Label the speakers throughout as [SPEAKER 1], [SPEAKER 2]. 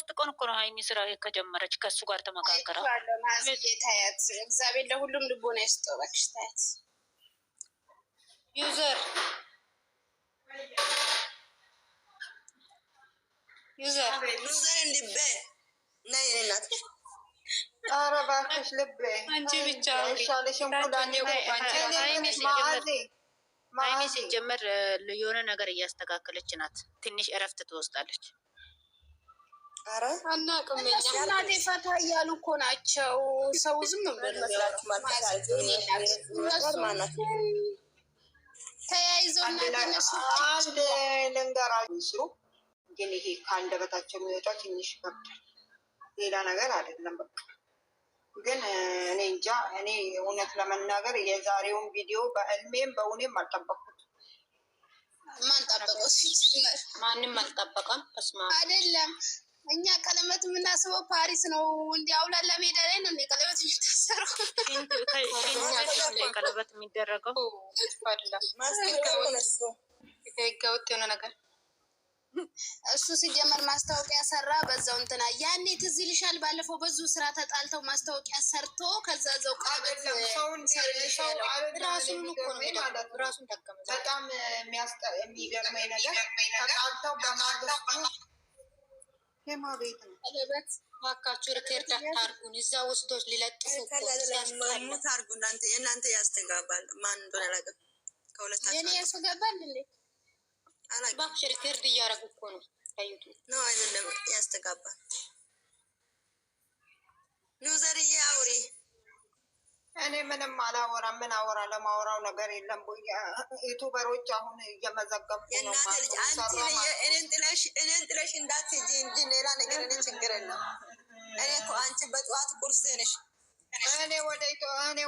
[SPEAKER 1] 3 ቀን እኮ ነው ሀይሚ ስራ ከጀመረች ከሱ ጋር ተመካከራ።
[SPEAKER 2] ታያት እግዚአብሔር ለሁሉም ልቦና ይስጠው። እባክሽ ታያት ዩዘር ልቤ ነይ እናት። ኧረ እባክሽ ልቤ አንቺ ብቻ ይሻለሽም።
[SPEAKER 1] ሀይሚ ሲጀመር የሆነ ነገር እያስተካከለች ናት። ትንሽ እረፍት ትወስዳለች።
[SPEAKER 2] ኧረ አናውቅም። እናቴ ፈታ እያሉ እኮ ናቸው። ሰው ዝም ብሎ ተያይዘው እናነሱ አንድ ልንገራችሁ ግን ይሄ ከአንደበታቸው የሚወጣው ትንሽ ይከብዳል። ሌላ ነገር አይደለም። በቃ ግን እኔ እንጃ። እኔ እውነት ለመናገር የዛሬውን ቪዲዮ በህልሜም በእውኔም አልጠበቅኩት። ማን ጠበቀው?
[SPEAKER 1] ማንም አልጠበቀም።
[SPEAKER 2] አይደለም እኛ ቀለበት የምናስበው ፓሪስ ነው። እንዲ አውላላ ሜዳ ላይ ነው ቀለበት የሚታሰረው።
[SPEAKER 1] ቀለበት የሚደረገው
[SPEAKER 2] ህገወጥ የሆነ ነገር እሱ ሲጀመር ማስታወቂያ ሰራ። በዛው እንትና ያኔ ትዝ ይልሻል፣ ባለፈው በዙ ስራ ተጣልተው ማስታወቂያ ሰርቶ ከዛ ዘው ቀለበት ራሱን ጠቀመ። በጣም የሚገርመኝ ነገር ተጣልተው በማግስቱ ሄማ ቤት ነው ቀለበት ዋካችሁ ሪከርድ አታርጉን። እዛ ወስዶች ሊለጥፉ ሙት አርጉ። እናንተ ያስተጋባል። ማን እንደሆነ አላውቅም። ከሁለታችሁ የኔ ያስተጋባል እንዴ? እባክሽ ሪከርድ እያደረጉ እኮ ነው። ታዩቱ ነው አይደለም? ያስተጋባል። ዩዘርዬ አውሪ። እኔ ምንም አላወራም። ምን አወራ? ለማወራው ነገር የለም። ዩቱበሮች አሁን እየመዘገቡ ነው። እኔን ጥለሽ እንዳትሄጂ እንጂ ሌላ ነገር እኔ ችግር የለም። እኔ እኮ አንቺ በጠዋት ቁርስ ነሽ። እኔ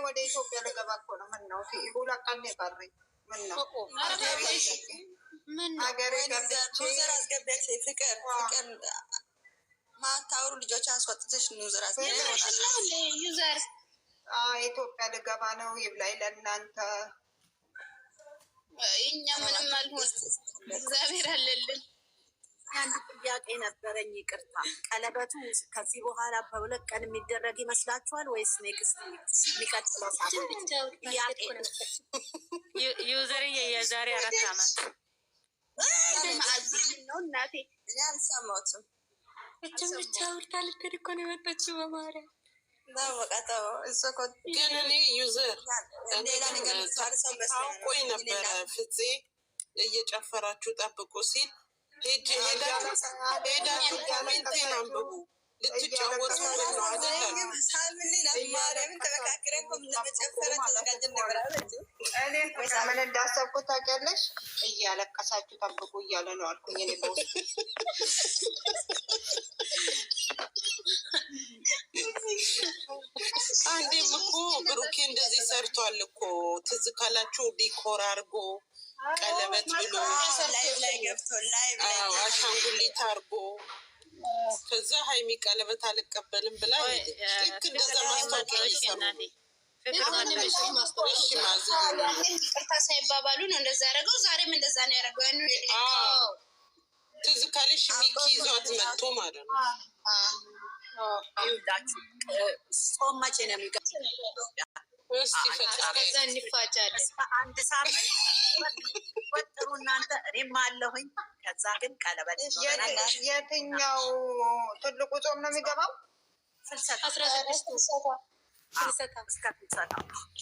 [SPEAKER 2] ወደ ኢትዮጵያ ልገባ እኮ ነው። ምን ነው 2 ቀን የቀረኝ? ምን ነው ሀገሬ ዩዘር አስገቢያች። ፍቅር ማታወሩ ልጆች አስወጥተሽ ዩዘር ዩዘር ኢትዮጵያ ልገባ ነው። ይብላኝ ለእናንተ። እኛ ምንም አልሆን፣ እግዚአብሔር አለልን።
[SPEAKER 3] አንድ ጥያቄ ነበረኝ። ይቅርታ፣ ቀለበቱ ከዚህ በኋላ በ2 ቀን የሚደረግ ይመስላችኋል ወይስ ኔክስት የሚቀጥለው ጥያቄ ነው?
[SPEAKER 1] ዩዘርዬ የዛሬ 4 ዓመት
[SPEAKER 2] ነው እናቴ።
[SPEAKER 3] እኔ አልሰማሁትም።
[SPEAKER 2] ብቻ ውርታ ልትሄድ እኮ ነው የመጣችው በማርያም
[SPEAKER 4] ግን እኔ ዩዘር ታውቆኝ ነበረ። ፍፄ እየጨፈራችሁ ጠብቁ ሲል ሄዳችሁ ኮሜንቴን አንብቡ። ልትጫወቱ ነው አይደለም?
[SPEAKER 2] ምን እንዳሰብኩት ታውቂያለሽ? እያለቀሳችሁ ጠብቁ እያለ ነው አልኩኝ። እኔ በውስጥ
[SPEAKER 4] አንዴም እኮ ብሩኬ እንደዚህ ሰርቷል እኮ ትዝ ካላችሁ፣ ዲኮር አርጎ ቀለበት ብሎ አሻንጉሊት አርጎ ከዛ ሀይሚ ቀለበት አልቀበልም ብላ ልክ እንደዛ ማስታወቂያ
[SPEAKER 2] ይቅርታ ሳይባባሉ ነው እንደዛ ያደረገው። ዛሬም እንደዛ ነው ያደረገው።
[SPEAKER 4] ትዝ ካለሽ ሚኪ ይዟት መጥቶ ማለት ነው።
[SPEAKER 3] ይኸውላችሁ ጾም መቼ ነው የሚገባው?
[SPEAKER 2] ከዛ እንፋጫለን።
[SPEAKER 3] አንድ ሳምንት ወጥሩ እናንተ፣ እኔም አለሁኝ። ከዛ ግን ቀለበት
[SPEAKER 2] የትኛው ትልቁ ጾም ነው የሚገባው?
[SPEAKER 3] ፍልሰታ እስከ ፍልሰታ።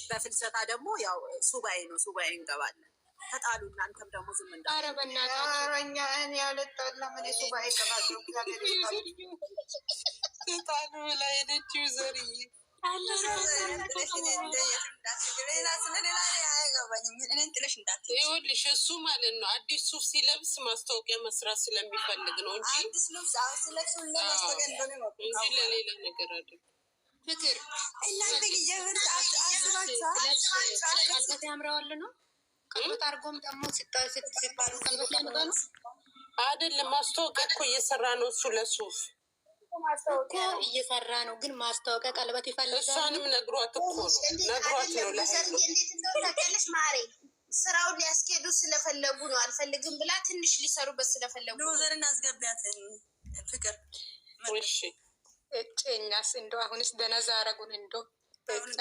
[SPEAKER 3] በፍልሰታ ደግሞ ያው ሱባኤ ነው። ሱባኤ እንገባለን። ተጣሉ። እናንተም ደግሞ ዝም እንዳ
[SPEAKER 2] እኛ እኔ አልጣላም። እኔ ሱባኤ እገባለሁ።
[SPEAKER 4] ተጣሉ ብላ ሄደች ዩዘርዬ። ይኸውልሽ እሱ ማለት ነው አዲስ ሱፍ ሲለብስ ማስታወቂያ መስራት ስለሚፈልግ ነው እንጂ ለሌላ ነገር አይደለም።
[SPEAKER 2] ፍቅር ቀልበት ያምረዋል ነው ቀልበት አርጎም ደግሞ ሲባሉ ቀልበት ላይ ነው
[SPEAKER 4] አይደለም። ማስታወቂያ እኮ እየሰራ ነው እሱ ለሱፍ
[SPEAKER 2] እኮ እየሰራ ነው። ግን ማስታወቂያ ቀለበት ይፈልጋል።
[SPEAKER 4] እሷንም ነግሯት እኮ ነው ነግሯት ነው
[SPEAKER 2] ለታውቂያለሽ ማሬ። ስራውን ሊያስኬዱ ስለፈለጉ ነው። አልፈልግም ብላ ትንሽ ሊሰሩበት ስለፈለጉ
[SPEAKER 3] ዩዘርን አስገቢያት። ፍቅር
[SPEAKER 4] እሺ
[SPEAKER 2] እኛስ እንደው አሁንስ ደነዛ አረጉን እንደው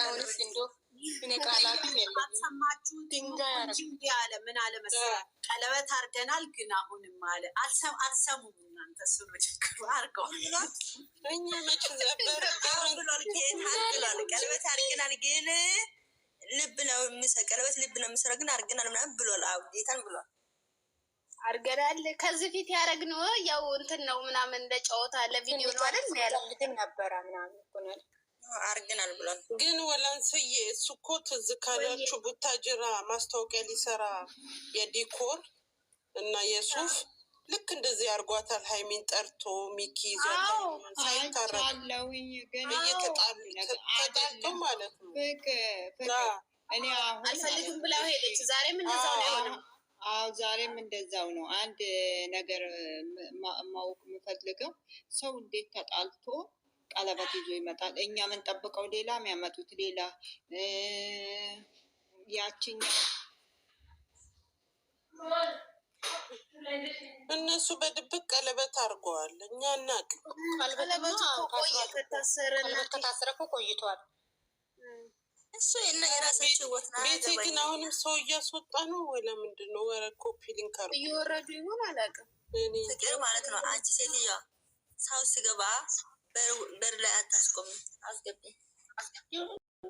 [SPEAKER 2] አሁንስ እንደው እኔ ቃላትም የለም።
[SPEAKER 3] አልሰማችሁ ድንጋይ አለ ምን አለ መሰለህ ቀለበት አድርገናል ግን አሁንም አለ አትሰሙም እናንተ እሱ ነው ችግሩ አድርገዋል
[SPEAKER 4] እኛ መች ዘበር
[SPEAKER 5] ብሏል ቀለበት አድርገናል ግን ልብ ነው ቀለበት ልብ ነው የምሰራ ግን አድርገናል ምናምን ብሏል። አዎ ጌታን ብሏል
[SPEAKER 1] አድርገናል። ከዚህ ፊት ያደረግነው ያው እንትን ነው ምናምን እንደ ጨዋታ ለቪዲዮ ነው አይደል ያለምትም ነበረ ምናምን ሆኗል
[SPEAKER 5] አድርገናል ብሏል።
[SPEAKER 4] ግን ወላንስዬ እሱ እኮ ትዝ ካላችሁ ቡታጅራ ማስታወቂያ ሊሰራ የዲኮር እና የሱፍ ልክ እንደዚህ አርጓታል። ሃይሚን ጠርቶ ሚኪ ይዟል ሳይታረቅ እየተጣሉ ማለት ነው።
[SPEAKER 2] እኔ አሁን
[SPEAKER 1] አልፈልግም ብላ ሄደች። ዛሬም እንደዛው ነው የሆነው።
[SPEAKER 2] አዎ ዛሬም እንደዛው ነው። አንድ ነገር ማወቅ የምፈልገው ሰው እንዴት ተጣልቶ ቀለበት ይዞ ይመጣል? እኛ የምንጠብቀው ሌላ፣ የሚያመጡት ሌላ። ያችኛ
[SPEAKER 4] እነሱ በድብቅ ቀለበት አድርገዋል። እኛ እናቅ
[SPEAKER 1] ቀለበቱ ከታሰረ እኮ ቆይቷል።
[SPEAKER 5] እሱ የራሳቸው ህይወት ነው።
[SPEAKER 4] ቤቴ ግን አሁንም ሰው እያስወጣ ነው ወይ ለምንድን ነው? ወረ ኮፒ ሊንክ አርጉ
[SPEAKER 1] እየወረዱ ይሆን አላውቅም።
[SPEAKER 5] ፍቅር ማለት ነው። አንቺ ሴትዮዋ ሰው ስገባ በር ላይ አታስቆሚ፣ አስገቢ